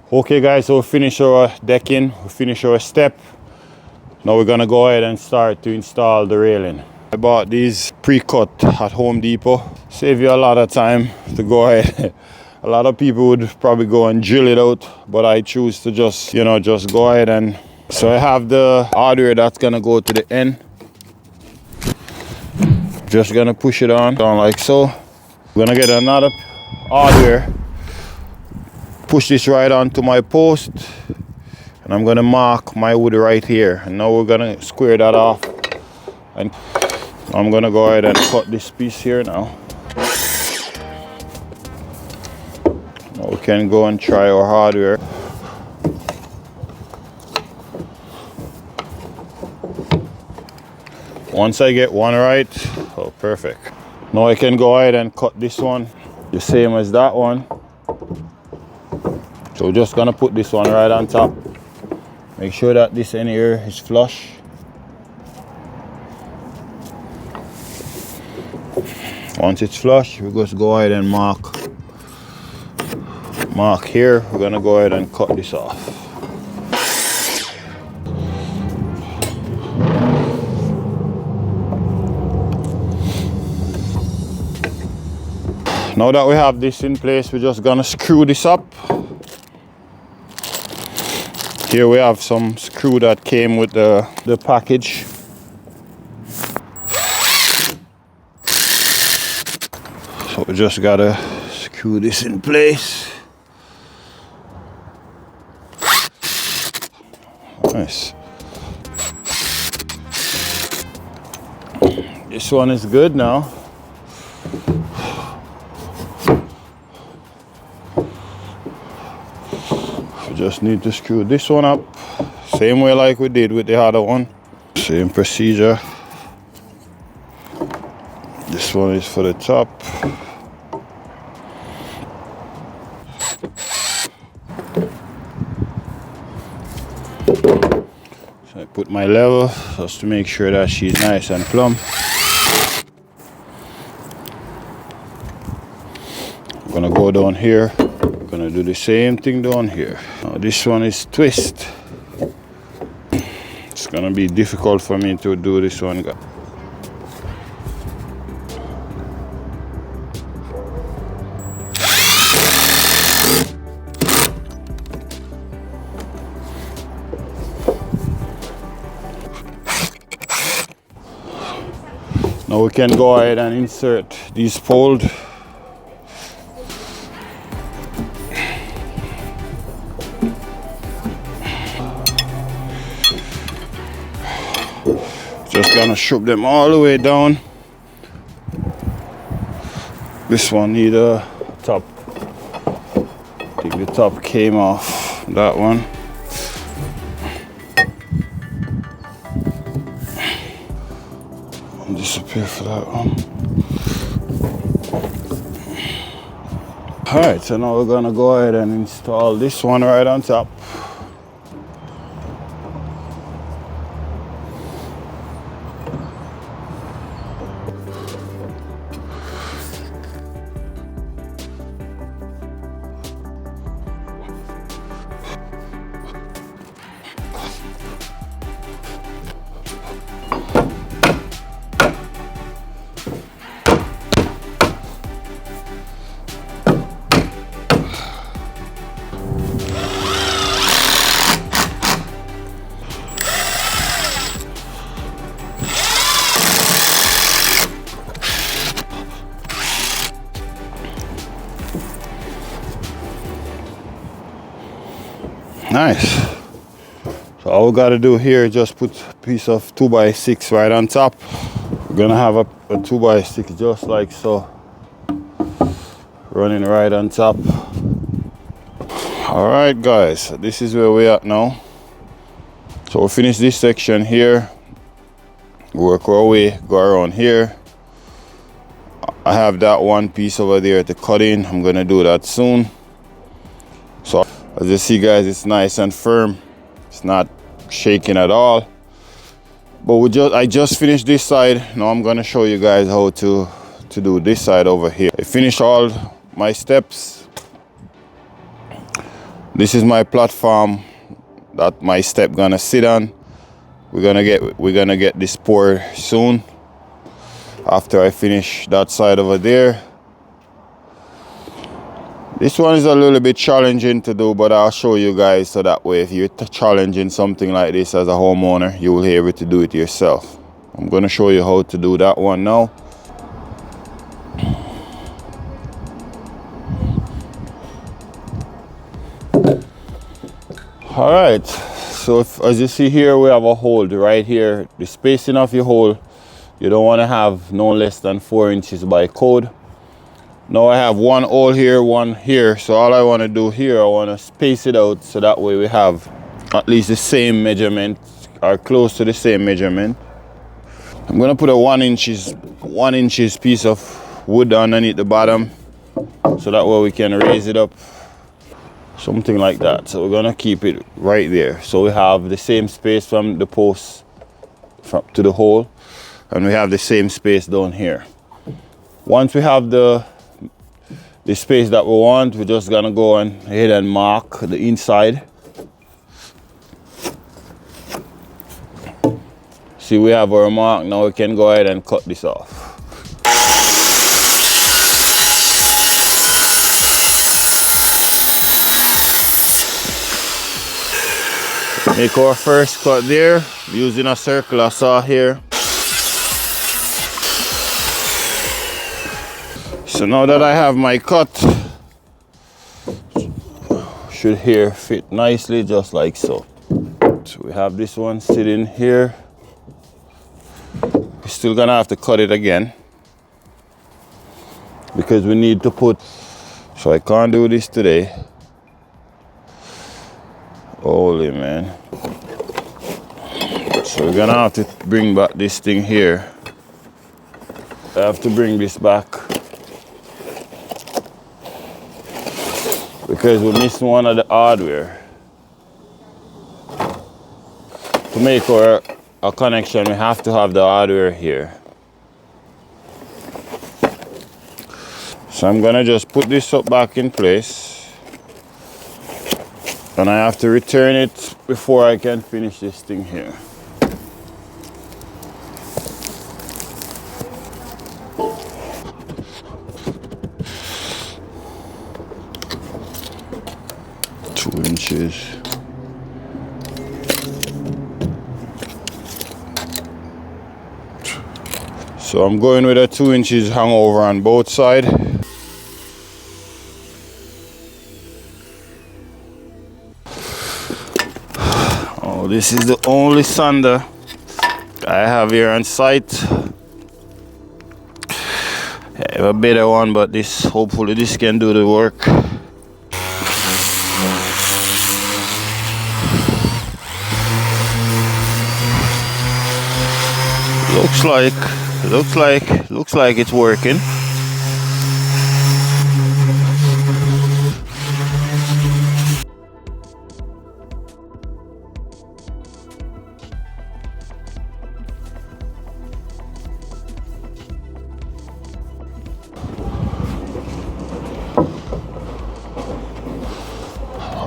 Okay guys, so we finish our decking, we finish our step. Now we're gonna go ahead and start to install the railing. I bought these pre-cut at Home Depot. Save you a lot of time to go ahead. A lot of people would probably go and drill it out, but I choose to just go ahead and... So I have the hardware that's gonna go to the end. Just gonna push it on like so. I'm gonna get another hardware. Push this right onto my post. And I'm gonna mark my wood right here. And now we're gonna square that off. And I'm gonna go ahead and cut this piece here now. Now we can go and try our hardware. Once I get one right, oh perfect. Now I can go ahead and cut this one the same as that one. So we're just gonna put this one right on top. Make sure that this end here is flush. Once it's flush, we just go ahead and mark here. We're gonna go ahead and cut this off. Now that we have this in place, we're just gonna screw this up. Here we have some screw that came with the package. So we just gotta screw this in place. Nice. This one is good now. Just need to screw this one up same way like we did with the other one. Same procedure. This one is for the top. So I put my level just to make sure that she's nice and plumb. I'm gonna go down here. Gonna do the same thing down here. Now this one is twist. It's gonna be difficult for me to do this one. Now we can go ahead and insert these poles. Just gonna shove them all the way down. This one need a top. I think the top came off that one. And disappear for that one. Alright, so now we're gonna go ahead and install this one right on top. Nice. So all we gotta do here is just put a piece of 2x6 right on top. We're gonna have a 2x6 just like so, running right on top. All right guys, this is where we're at now. So we'll finish this section here, work our way, go around here. I have that one piece over there to cut in. I'm gonna do that soon. So as you see guys, it's nice and firm. It's not shaking at all. But I just finished this side. Now I'm gonna show you guys how to do this side over here. I finished all my steps. This is my platform that my step gonna sit on. We're gonna get this poured soon after I finish that side over there. This one is a little bit challenging to do, but I'll show you guys so that way if you're challenging something like this as a homeowner, you will be able to do it yourself. I'm gonna show you how to do that one now. All right, so as you see here, we have a hole right here. The spacing of your hole, you don't want to have no less than 4 inches by code. Now I have one hole here, one here. So all I want to do here, I want to space it out so that way we have at least the same measurement or close to the same measurement. I'm going to put a 1 inches piece of wood underneath the bottom so that way we can raise it up. Something like that. So we're gonna keep it right there. So we have the same space from the post to the hole, and we have the same space down here. Once we have the space that we want, we're just gonna go ahead and mark the inside. See, we have our mark. Now we can go ahead and cut this off. Make our first cut there using a circular saw here. So now that I have my cut, should here fit nicely just like so. So we have this one sitting here. We're still gonna have to cut it again because we need to put, so I can't do this today. Holy man. So we're gonna have to bring back this thing here. I have to bring this back because we missed one of the hardware. To make our connection, we have to have the hardware here. So I'm gonna just put this up back in place. And I have to return it before I can finish this thing here. Two inches. So I'm going with a 2 inches hangover on both sides. This is the only sander I have here on site. I have a better one, but hopefully this can do the work. Looks like it's working.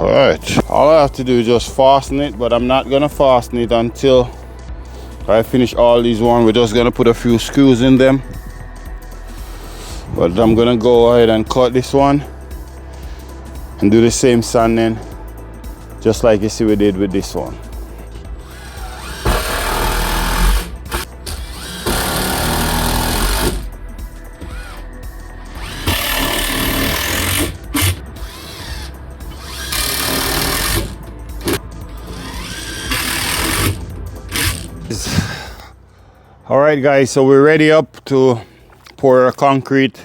Alright, all I have to do is just fasten it, but I'm not gonna fasten it until I finish all these ones. We're just gonna put a few screws in them, but I'm gonna go ahead and cut this one and do the same sanding just like you see we did with this one. All right guys, so we're ready up to pour our concrete.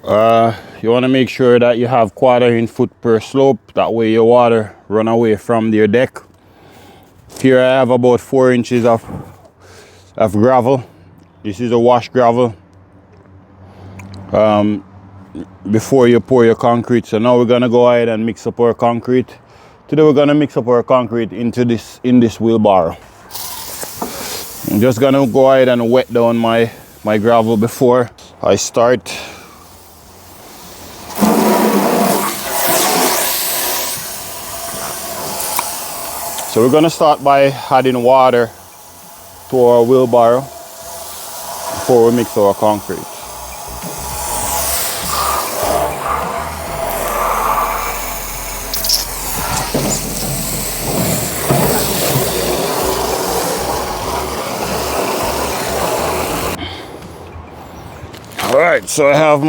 You want to make sure that you have 1/4 foot per slope, that way your water run away from your deck. Here I have about 4 inches of gravel. This is a wash gravel before you pour your concrete. So now we're gonna go ahead and mix up our concrete. Today we're gonna mix up our concrete in this wheelbarrow. I'm just gonna go ahead and wet down my gravel before I start. So we're gonna start by adding water to our wheelbarrow before we mix our concrete. All right, so I have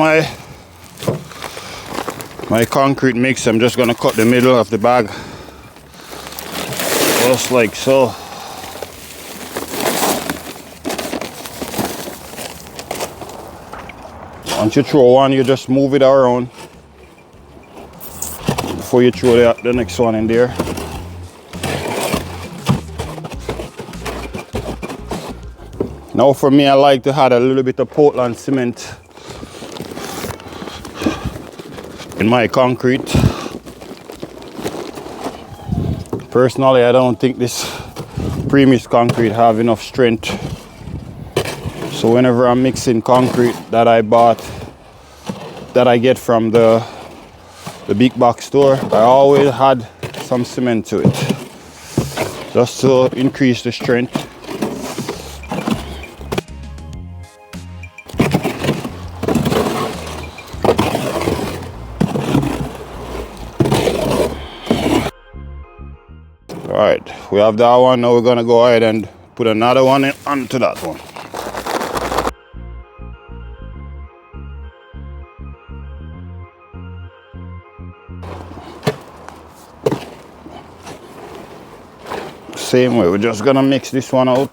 my concrete mix. I'm just gonna cut the middle of the bag, just like so. Once you throw one, you just move it around before you throw the next one in there. Now for me, I like to add a little bit of Portland cement in my concrete. Personally, I don't think this premix concrete have enough strength. So whenever I'm mixing concrete that I bought, that I get from the big box store, I always add some cement to it, just to increase the strength. All right, we have that one. Now we're gonna go ahead and put another one onto that one. Same way, we're just gonna mix this one out.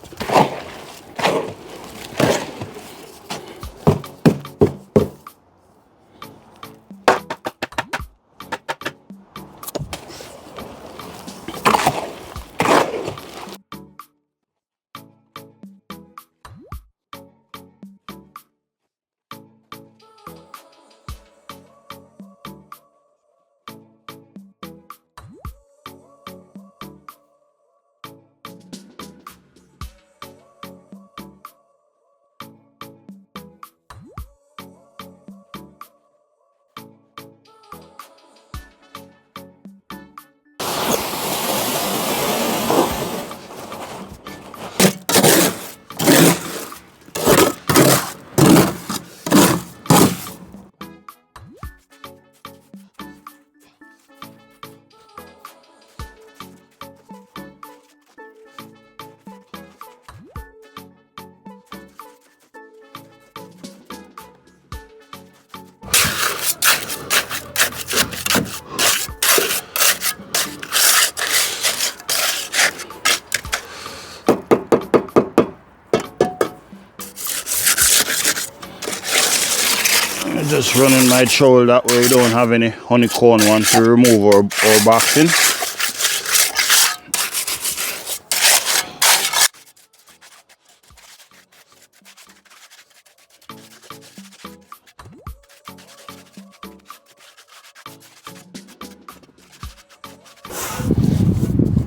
Just running my trowel that way we don't have any honeycomb one to remove our boxing.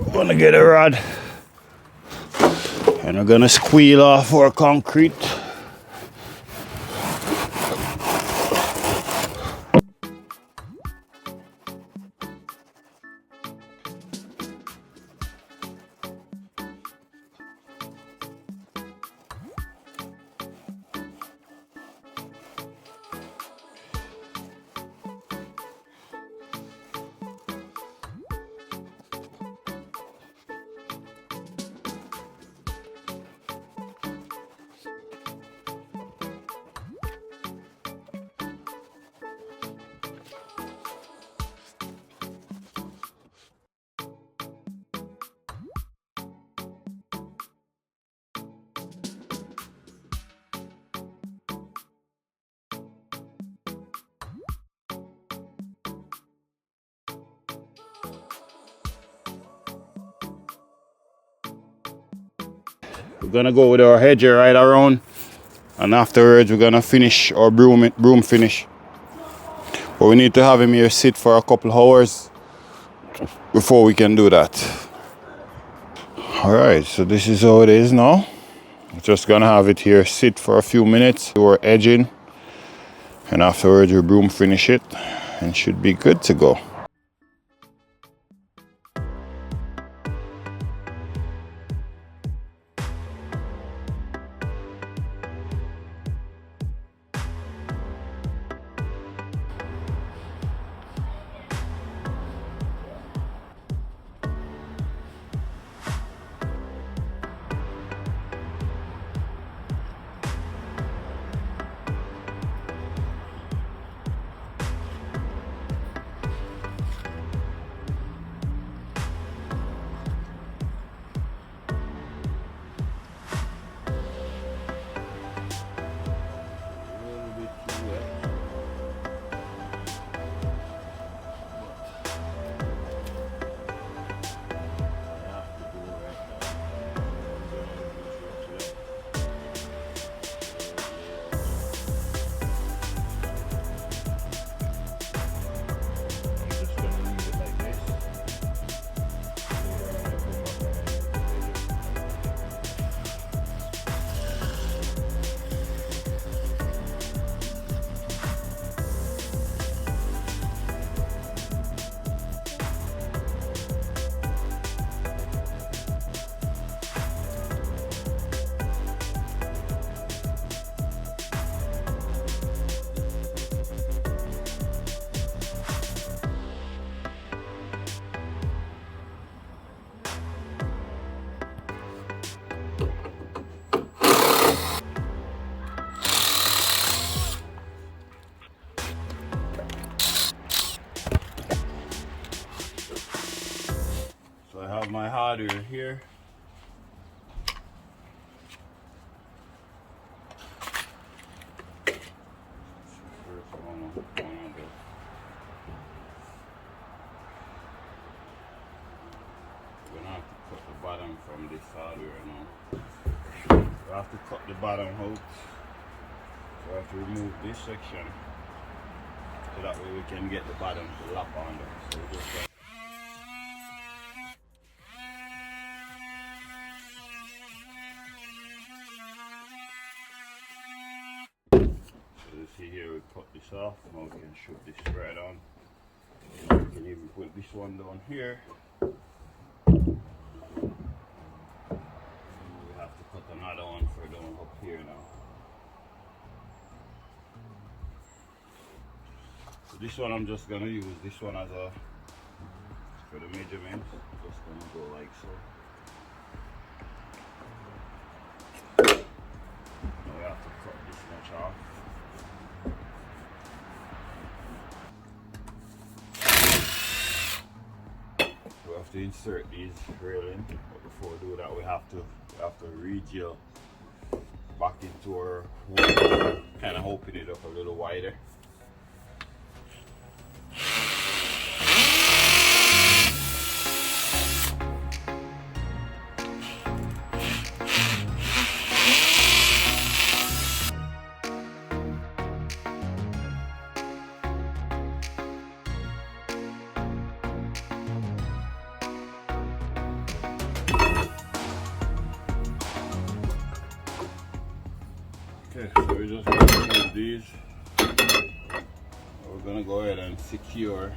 We're gonna get a rod and we're gonna squeal off our concrete. We're gonna go with our hedger right around, and afterwards we're gonna finish our broom finish. But we need to have him here sit for a couple hours before we can do that. Alright, so this is how it is now. Just gonna have it here sit for a few minutes. We're edging, and afterwards we broom finish it and should be good to go. my hardware here. Bottom from this hardware now. We have to cut the bottom out. So we have to remove this section so that way we can get the bottom to lap on there. So we just so you see here we cut this off. Now we can shoot this right on. We can even put this one down here. Another one for down up here now. So this one I'm just gonna use this one as a for the measurements. Just gonna go like so. Now we have to cut this much off. We have to insert these railing, but before we do that we have to re-gel back into our wood, kind of open it up a little wider. Okay, so we're just going to remove these. We're going to go ahead and secure.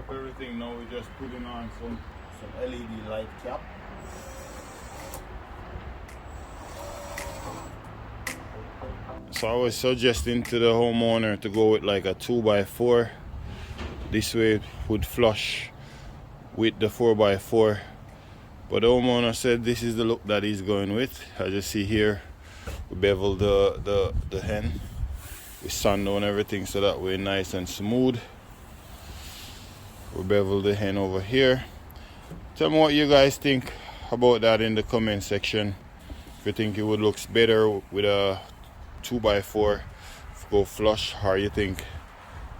Everything now, we're just putting on some LED light cap. So I was suggesting to the homeowner to go with like a 2x4. This way it would flush with the 4x4. But the homeowner said this is the look that he's going with. As you see here, we bevel the hen. We sand down everything so that way nice and smooth. We bevel the hen over here. Tell me what you guys think about that in the comment section. If you think it would look better with a 2x4 go flush, or you think,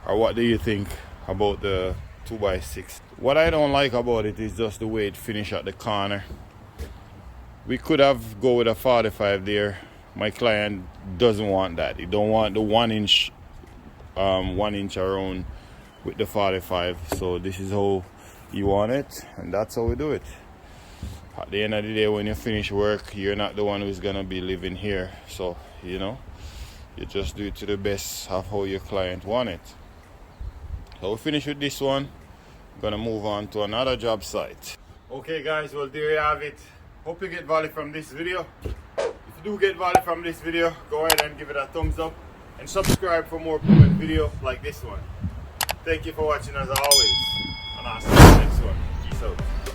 or what do you think about the 2x6? What I don't like about it is just the way it finished at the corner. We could have go with a 45 there. My client doesn't want that. He don't want the 1 inch around with the 45, so this is how you want it, and that's how we do it. At the end of the day, when you finish work, you're not the one who's gonna be living here, so you know, you just do it to the best of how your client want it. So we finish with this one. Gonna move on to another job site. Okay guys, well there you have it. Hope you get value from this video. If you do get value from this video, go ahead and give it a thumbs up and subscribe for more proven videos like this one. Thank you for watching as always, and I'll see you in the next one. Peace out.